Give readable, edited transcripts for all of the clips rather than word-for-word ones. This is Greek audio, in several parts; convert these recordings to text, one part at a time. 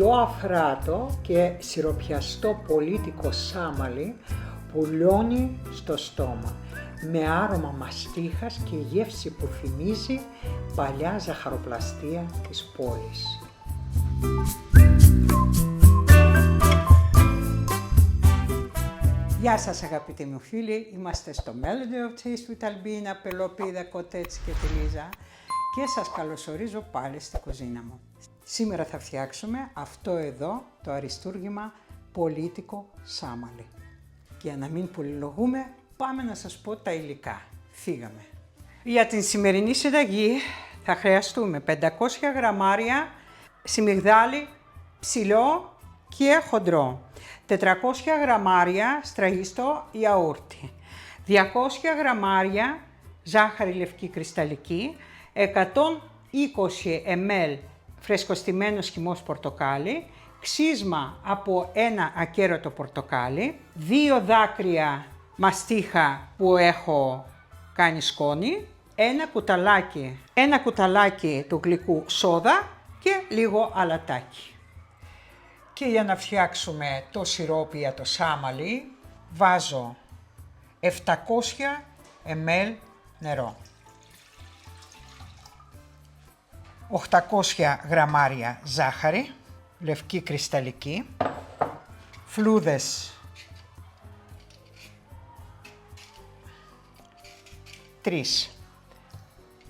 πιο αφράτο και σιροπιαστό πολίτικο σάμαλι που λιώνει στο στόμα, με άρωμα μαστίχας και γεύση που θυμίζει παλιά ζαχαροπλαστεία της πόλης. Γεια σας αγαπητοί μου φίλοι, είμαστε στο Melody of Taste with Albina, Πελοπίδα, Κοτέτσι και τη Λίζα και σας καλωσορίζω πάλι στη κουζίνα μου. Σήμερα θα φτιάξουμε αυτό εδώ το αριστούργημα πολίτικο σάμαλι. Για να μην πολυλογούμε, πάμε να σας πω τα υλικά. Φύγαμε. Για την σημερινή συνταγή θα χρειαστούμε 500 γραμμάρια σιμιγδάλι ψηλό και χοντρό, 400 γραμμάρια στραγγιστό ιαούρτι, 200 γραμμάρια ζάχαρη λευκή κρυσταλλική, 120 ml φρεσκοστημένος χυμός πορτοκάλι, ξύσμα από ένα ακέρατο πορτοκάλι, 2 δάκρυα μαστίχα που έχω κάνει σκόνη, ένα κουταλάκι του γλυκού σόδα και λίγο αλατάκι. Και για να φτιάξουμε το σιρόπι για το σάμαλι, βάζω 700 ml νερό, 800 γραμμάρια ζάχαρη, λευκή κρυσταλλική, φλούδες 3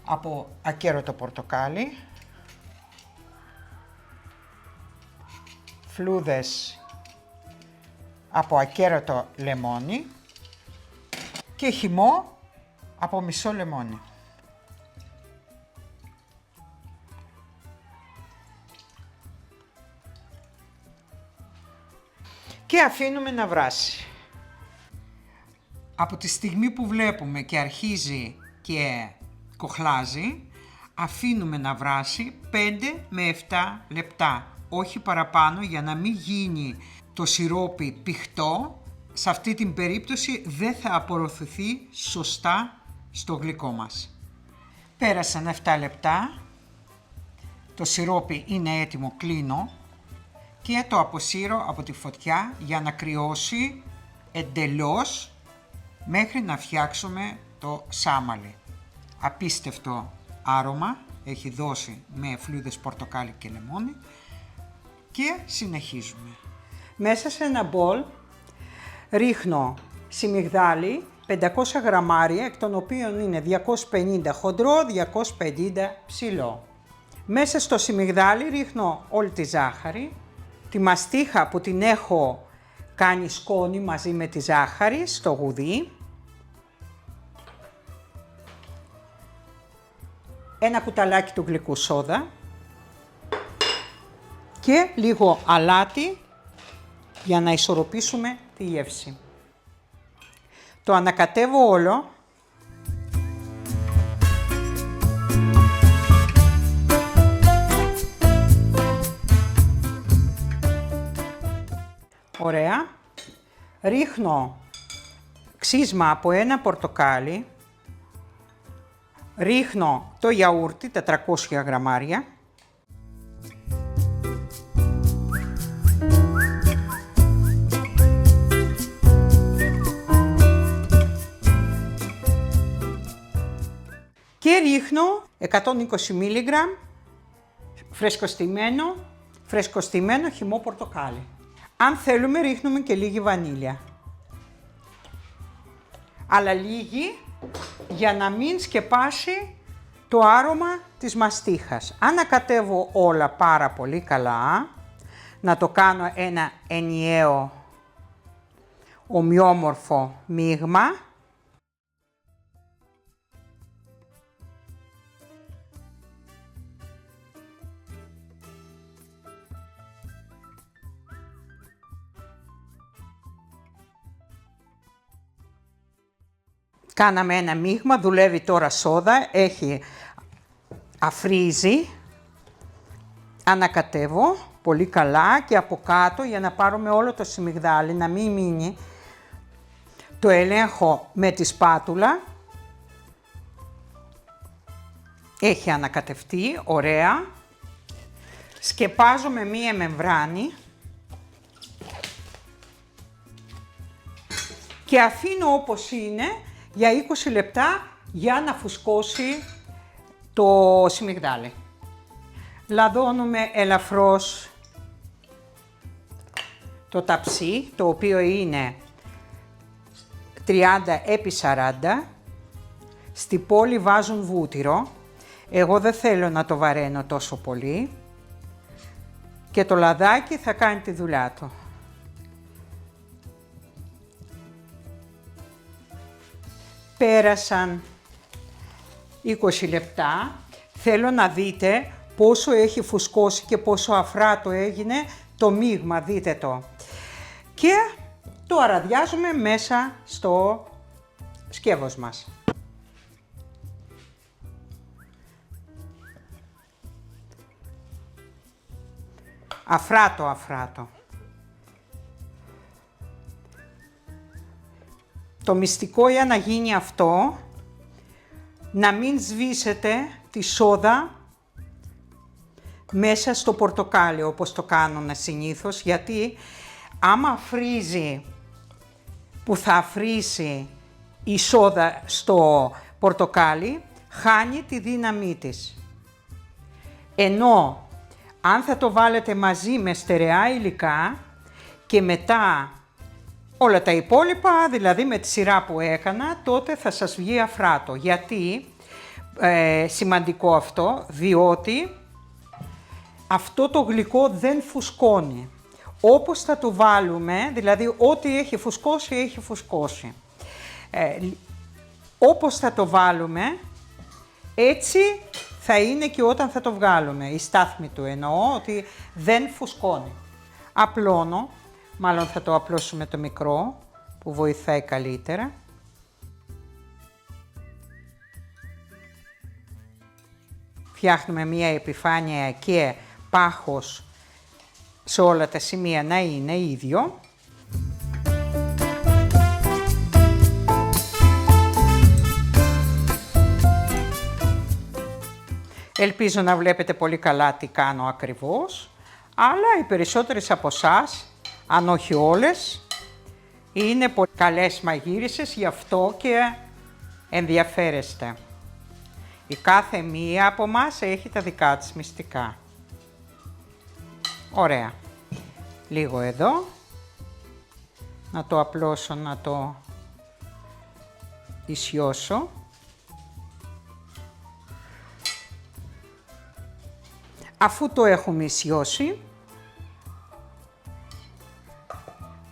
από ακέρατο πορτοκάλι, φλούδες από ακέρατο λεμόνι και χυμό από μισό λεμόνι. Και αφήνουμε να βράσει. Από τη στιγμή που βλέπουμε και αρχίζει και κοχλάζει, αφήνουμε να βράσει 5 με 7 λεπτά. Όχι παραπάνω, για να μην γίνει το σιρόπι πηχτό. Σε αυτή την περίπτωση δεν θα απορροφηθεί σωστά στο γλυκό μας. Πέρασαν 7 λεπτά, το σιρόπι είναι έτοιμο, κλείνω και το αποσύρω από τη φωτιά για να κρυώσει εντελώς μέχρι να φτιάξουμε το σάμαλι. Απίστευτο άρωμα έχει δώσει με φλούδες πορτοκάλι και λεμόνι. Και συνεχίζουμε. Μέσα σε ένα μπολ ρίχνω σιμιγδάλι 500 γραμμάρια, εκ των οποίων είναι 250 χοντρό, 250 ψηλό. Μέσα στο σιμιγδάλι ρίχνω όλη τη ζάχαρη, τη μαστίχα που την έχω κάνει σκόνη μαζί με τη ζάχαρη στο γουδί, ένα κουταλάκι του γλυκού σόδα και λίγο αλάτι για να ισορροπήσουμε τη γεύση. Το ανακατεύω όλο . Ωραία. Ρίχνω ξύσμα από ένα πορτοκάλι. Ρίχνω το γιαούρτι, 400 γραμμάρια. Και ρίχνω 120 μίλιγκραμ φρεσκοστημένο χυμό πορτοκάλι. Αν θέλουμε ρίχνουμε και λίγη βανίλια. Αλλά λίγη για να μην σκεπάσει το άρωμα της μαστίχας. Ανακατεύω όλα πάρα πολύ καλά, να το κάνω ένα ενιαίο ομοιόμορφο μείγμα. Κάναμε ένα μείγμα, δουλεύει τώρα σόδα, έχει αφρίζει, ανακατεύω πολύ καλά και από κάτω για να πάρουμε όλο το σιμιγδάλι, να μην μείνει. Το ελέγχω με τη σπάτουλα, έχει ανακατευτεί, ωραία. Σκεπάζω με μία μεμβράνη και αφήνω όπως είναι για 20 λεπτά για να φουσκώσει το σμιγδάλι. Λαδώνουμε ελαφρώς το ταψί, το οποίο είναι 30 επί 40. Στη πόλη βάζουν βούτυρο. Εγώ δεν θέλω να το βαραίνω τόσο πολύ. Και το λαδάκι θα κάνει τη δουλειά του. Πέρασαν 20 λεπτά. Θέλω να δείτε πόσο έχει φουσκώσει και πόσο αφράτο έγινε το μείγμα, δείτε το. Και το αραδιάζουμε μέσα στο σκεύος μας. Αφράτο. Το μυστικό για να γίνει αυτό, να μην σβήσετε τη σόδα μέσα στο πορτοκάλι όπως το κάνουν συνήθως, γιατί άμα φρίζει που θα αφρίσει η σόδα στο πορτοκάλι, χάνει τη δύναμή της. Ενώ αν θα το βάλετε μαζί με στερεά υλικά και μετά όλα τα υπόλοιπα, δηλαδή με τη σειρά που έκανα, τότε θα σας βγει αφράτο. Γιατί σημαντικό αυτό, διότι αυτό το γλυκό δεν φουσκώνει. Όπως θα το βάλουμε, δηλαδή ό,τι έχει φουσκώσει, έχει φουσκώσει. Όπως θα το βάλουμε, έτσι θα είναι και όταν θα το βγάλουμε. Η στάθμη του εννοώ ότι δεν φουσκώνει. Απλώνω, μάλλον θα το απλώσουμε το μικρό που βοηθάει καλύτερα. Φτιάχνουμε μία επιφάνεια και πάχος σε όλα τα σημεία να είναι ίδιο. Ελπίζω να βλέπετε πολύ καλά τι κάνω ακριβώς, αλλά οι περισσότερες από εσάς, αν όχι όλες, είναι πολύ καλές μαγείρισες, γι' αυτό και ενδιαφέρεστε. Η κάθε μία από μας έχει τα δικά της μυστικά. Ωραία. Λίγο εδώ. Να το απλώσω, να το ισιώσω. Αφού το έχουμε ισιώσει,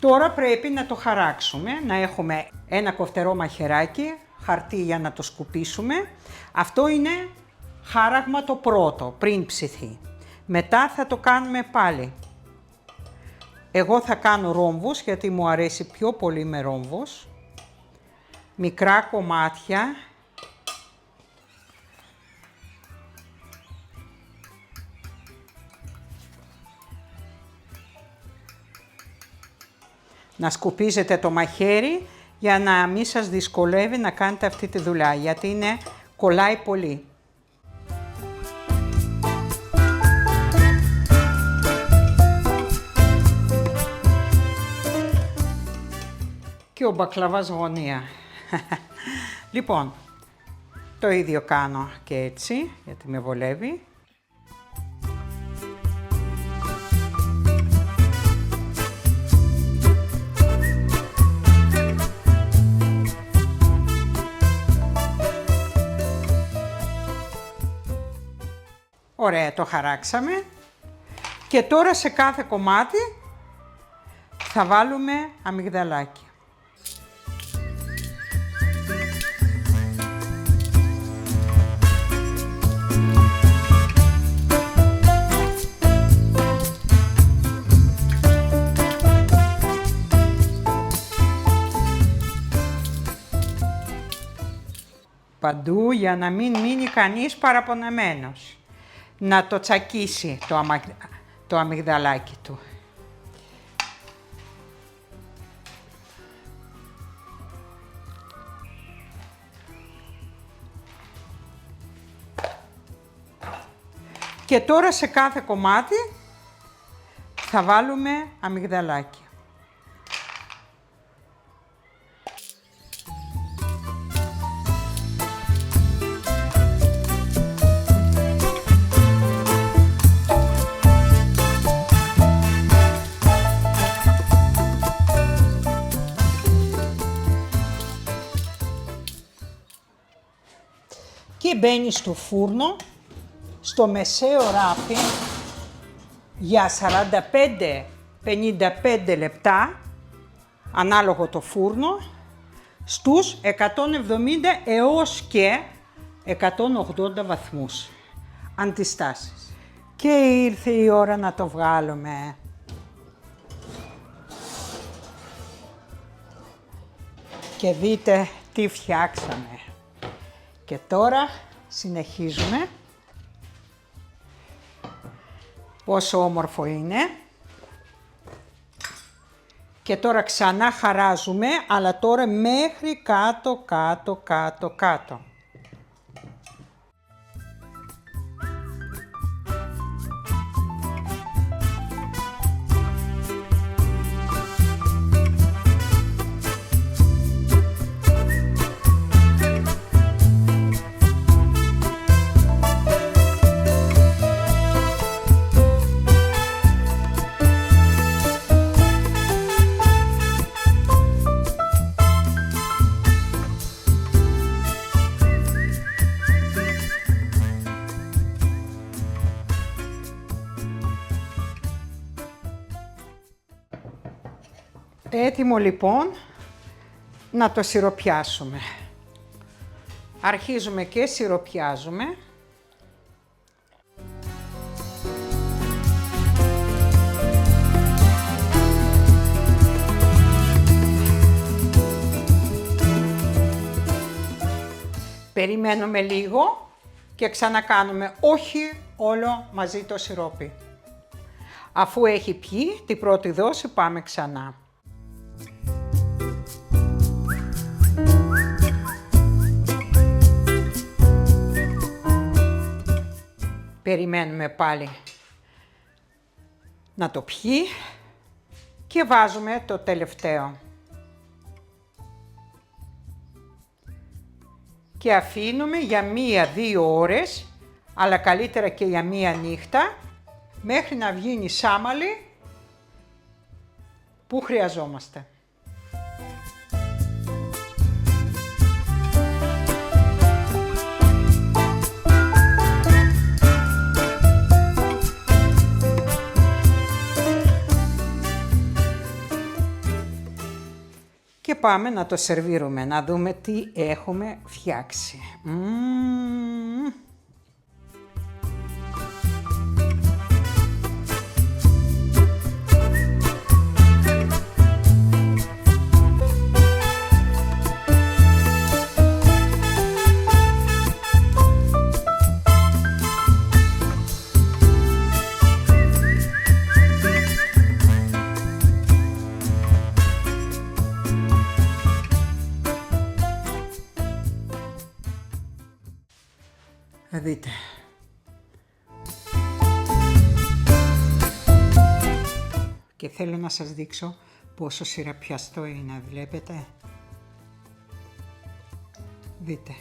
τώρα πρέπει να το χαράξουμε, να έχουμε ένα κοφτερό μαχαιράκι, χαρτί για να το σκουπίσουμε. Αυτό είναι χάραγμα το πρώτο, πριν ψηθεί. Μετά θα το κάνουμε πάλι. Εγώ θα κάνω ρόμβους, γιατί μου αρέσει πιο πολύ με ρόμβους. Μικρά κομμάτια. Να σκουπίζετε το μαχαίρι για να μην σας δυσκολεύει να κάνετε αυτή τη δουλειά, γιατί κολλάει πολύ. Και ο μπακλαβάς γωνία. Λοιπόν, το ίδιο κάνω και έτσι, γιατί με βολεύει. Ωραία, το χαράξαμε. Και τώρα σε κάθε κομμάτι θα βάλουμε αμυγδαλάκι. Παντού για να μην μείνει κανείς παραπονεμένος. Να το τσακίσει το αμυγδαλάκι του. Και τώρα σε κάθε κομμάτι θα βάλουμε αμυγδαλάκι. Και μπαίνει στο φούρνο, στο μεσαίο ράπι, για 45-55 λεπτά, ανάλογο το φούρνο, στους 170 έως και 180 βαθμούς αντιστάσεις. Και ήρθε η ώρα να το βγάλουμε. Και δείτε τι φτιάξαμε. Και τώρα συνεχίζουμε. Πόσο όμορφο είναι. Και τώρα ξανά χαράζουμε, αλλά τώρα μέχρι κάτω, κάτω, κάτω, κάτω. Έτοιμο λοιπόν να το σιροπιάσουμε. Αρχίζουμε και σιροπιάζουμε. Περιμένουμε λίγο και ξανακάνουμε, όχι όλο μαζί το σιρόπι. Αφού έχει πιει την πρώτη δόση πάμε ξανά. Περιμένουμε πάλι να το πιει και βάζουμε το τελευταίο. Και αφήνουμε για 1-2 ώρες, αλλά καλύτερα και για 1 νύχτα, μέχρι να βγει η σάμαλη που χρειαζόμαστε. Και πάμε να το σερβίρουμε, να δούμε τι έχουμε φτιάξει. Θα δείτε. Και θέλω να σας δείξω πόσο σιραπιαστό είναι, βλέπετε. Δείτε.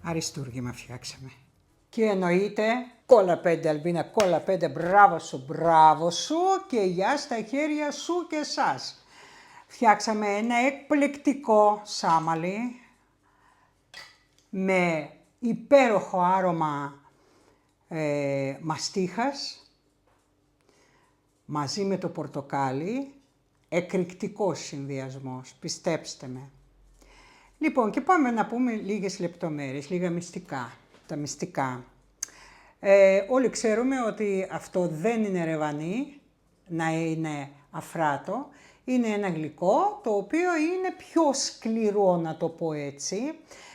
Αριστούργημα φτιάξαμε. Και εννοείται, κόλλα 5 Αλμπίνα, κόλλα 5, μπράβο σου και γεια στα χέρια σου και εσάς. Φτιάξαμε ένα εκπληκτικό σάμαλι με υπέροχο άρωμα μαστίχας μαζί με το πορτοκάλι, εκρηκτικός συνδυασμός, πιστέψτε με. Λοιπόν, και πάμε να πούμε λίγες λεπτομέρειες, λίγα μυστικά, τα μυστικά. Όλοι ξέρουμε ότι αυτό δεν είναι ρεβανί, να είναι αφράτο. Είναι ένα γλυκό, το οποίο είναι πιο σκληρό, να το πω έτσι.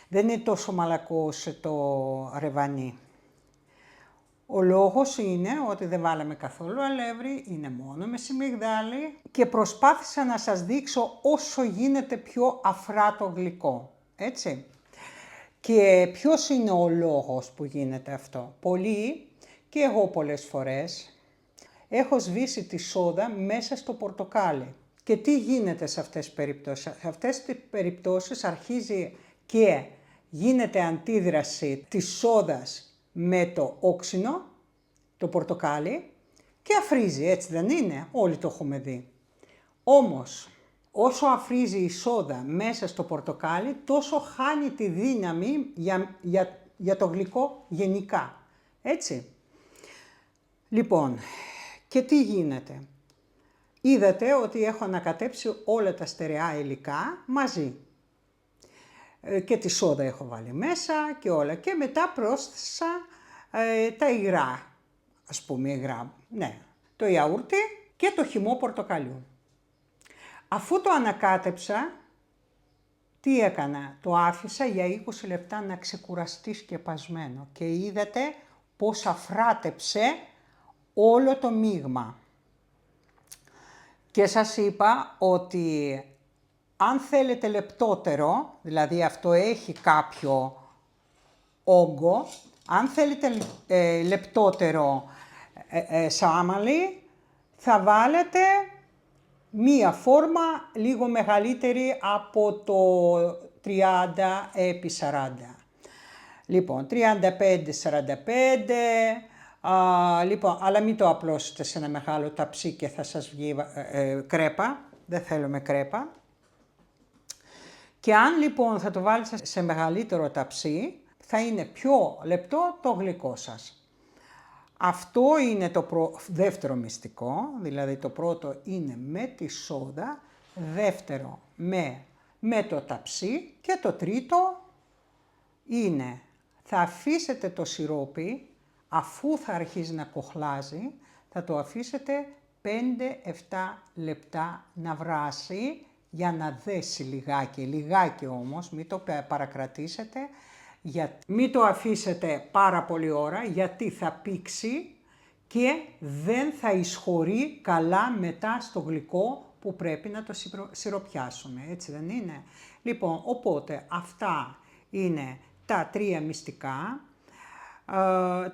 Δεν είναι τόσο μαλακό όσο το ρεβανί. Ο λόγος είναι ότι δεν βάλαμε καθόλου αλεύρι, είναι μόνο με σιμιγδάλι και προσπάθησα να σας δείξω όσο γίνεται πιο αφράτο γλυκό. έτσι. Και ποιος είναι ο λόγος που γίνεται αυτό? Πολλοί, και εγώ πολλές φορές, έχω σβήσει τη σόδα μέσα στο πορτοκάλι. Και τι γίνεται σε αυτές τις περιπτώσεις? Σε αυτές τις περιπτώσεις αρχίζει και γίνεται αντίδραση της σόδας με το όξινο, το πορτοκάλι, και αφρίζει, έτσι δεν είναι? Όλοι το έχουμε δει. Όμως, όσο αφρίζει η σόδα μέσα στο πορτοκάλι, τόσο χάνει τη δύναμη για το γλυκό γενικά. Έτσι. Λοιπόν, και τι γίνεται? Είδατε ότι έχω ανακατέψει όλα τα στερεά υλικά μαζί. Και τη σόδα έχω βάλει μέσα και όλα. Και μετά πρόσθεσα τα υγρά, ας πούμε υγρά, ναι, το ιαούρτι και το χυμό πορτοκαλιού. Αφού το ανακάτεψα, τι έκανα? Το άφησα για 20 λεπτά να ξεκουραστεί σκεπασμένο και είδατε πώς αφράτεψε όλο το μείγμα. Και σας είπα ότι αν θέλετε λεπτότερο, δηλαδή αυτό έχει κάποιο όγκο, αν θέλετε λεπτότερο σάμαλι, θα βάλετε μία φόρμα λίγο μεγαλύτερη από το 30 επί 40. Λοιπόν, 35-45, λοιπόν, αλλά μην το απλώσετε σε ένα μεγάλο ταψί και θα σας βγει κρέπα, δεν θέλουμε κρέπα. Και αν λοιπόν θα το βάλετε σε μεγαλύτερο ταψί, θα είναι πιο λεπτό το γλυκό σας. Αυτό είναι το δεύτερο μυστικό, δηλαδή το πρώτο είναι με τη σόδα, δεύτερο με το ταψί και το τρίτο είναι θα αφήσετε το σιρόπι, αφού θα αρχίσει να κοχλάζει, θα το αφήσετε 5-7 λεπτά να βράσει για να δέσει λιγάκι όμως, μην το παρακρατήσετε, μην το αφήσετε πάρα πολύ ώρα γιατί θα πήξει και δεν θα εισχωρεί καλά μετά στο γλυκό που πρέπει να το σιροπιάσουμε, έτσι δεν είναι? Λοιπόν, οπότε αυτά είναι τα 3 μυστικά.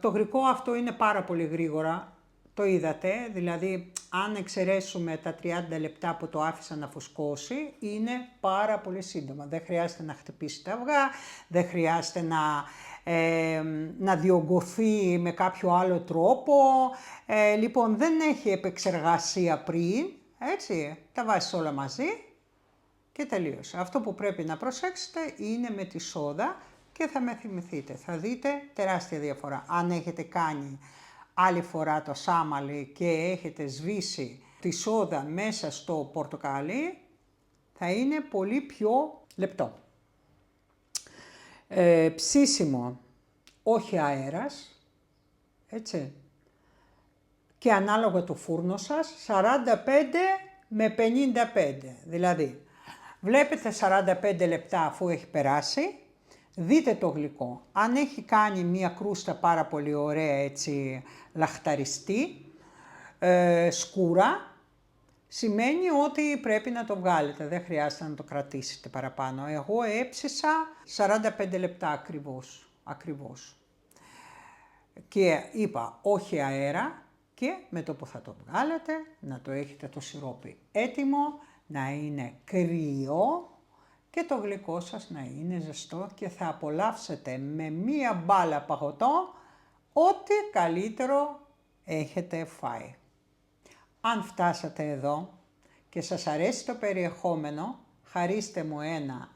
Το γλυκό αυτό είναι πάρα πολύ γρήγορα, το είδατε, δηλαδή αν εξαιρέσουμε τα 30 λεπτά που το άφησα να φουσκώσει, είναι πάρα πολύ σύντομα. Δεν χρειάζεται να χτυπήσει τα αυγά, δεν χρειάζεται να διωγγωθεί με κάποιο άλλο τρόπο. Λοιπόν, δεν έχει επεξεργασία πριν, έτσι, τα βάζεις όλα μαζί και τελείωσε. Αυτό που πρέπει να προσέξετε είναι με τη σόδα και θα με θυμηθείτε. Θα δείτε τεράστια διαφορά. Αν έχετε κάνει άλλη φορά το σάμαλι και έχετε σβήσει τη σόδα μέσα στο πορτοκάλι, θα είναι πολύ πιο λεπτό. Ψήσιμο, όχι αέρας, έτσι. Και ανάλογα του φούρνο σας, 45 με 55. Δηλαδή, βλέπετε 45 λεπτά αφού έχει περάσει, δείτε το γλυκό. Αν έχει κάνει μία κρούστα πάρα πολύ ωραία, έτσι, λαχταριστή, σκούρα, σημαίνει ότι πρέπει να το βγάλετε, δεν χρειάζεται να το κρατήσετε παραπάνω. Εγώ έψησα 45 λεπτά ακριβώς. Και είπα όχι αέρα και με το που θα το βγάλετε, να το έχετε το σιρόπι έτοιμο, να είναι κρύο και το γλυκό σας να είναι ζεστό και θα απολαύσετε με μία μπάλα παγωτό ό,τι καλύτερο έχετε φάει. Αν φτάσατε εδώ και σας αρέσει το περιεχόμενο, χαρίστε μου ένα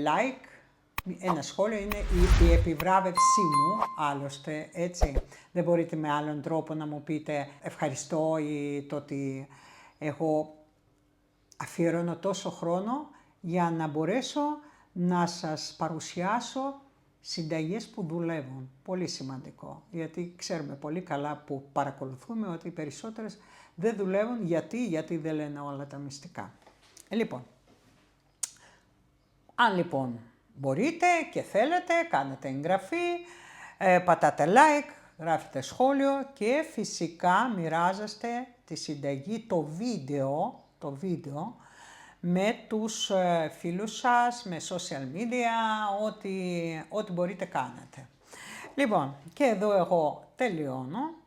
like, ένα σχόλιο, είναι η επιβράβευσή μου, άλλωστε, έτσι. Δεν μπορείτε με άλλον τρόπο να μου πείτε ευχαριστώ ή το ότι εγώ αφιερώνω τόσο χρόνο για να μπορέσω να σας παρουσιάσω συνταγές που δουλεύουν. Πολύ σημαντικό, γιατί ξέρουμε πολύ καλά που παρακολουθούμε ότι οι περισσότερες δεν δουλεύουν. Γιατί δεν λένε όλα τα μυστικά. Λοιπόν, αν λοιπόν μπορείτε και θέλετε, κάνετε εγγραφή, πατάτε like, γράφετε σχόλιο και φυσικά μοιράζεστε τη συνταγή, το βίντεο με τους φίλους σας, με social media, ό,τι μπορείτε κάνετε. Λοιπόν, και εδώ εγώ τελειώνω.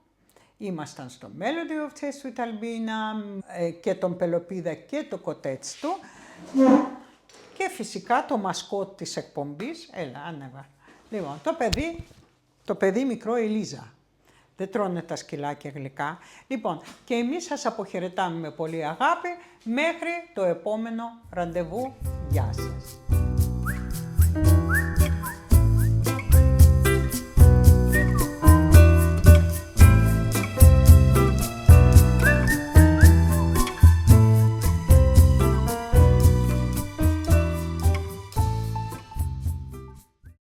Ήμασταν στο Melody of Chess with Albina και τον Πελοπίδα και το κοτέτς του. Και φυσικά το μασκότ της εκπομπής, έλα άνεβα. Λοιπόν, το παιδί μικρό η Λίζα. Δεν τρώνε τα σκυλάκια γλυκά. Λοιπόν, και εμείς σας αποχαιρετάμε με πολύ αγάπη μέχρι το επόμενο ραντεβού. Γεια σας.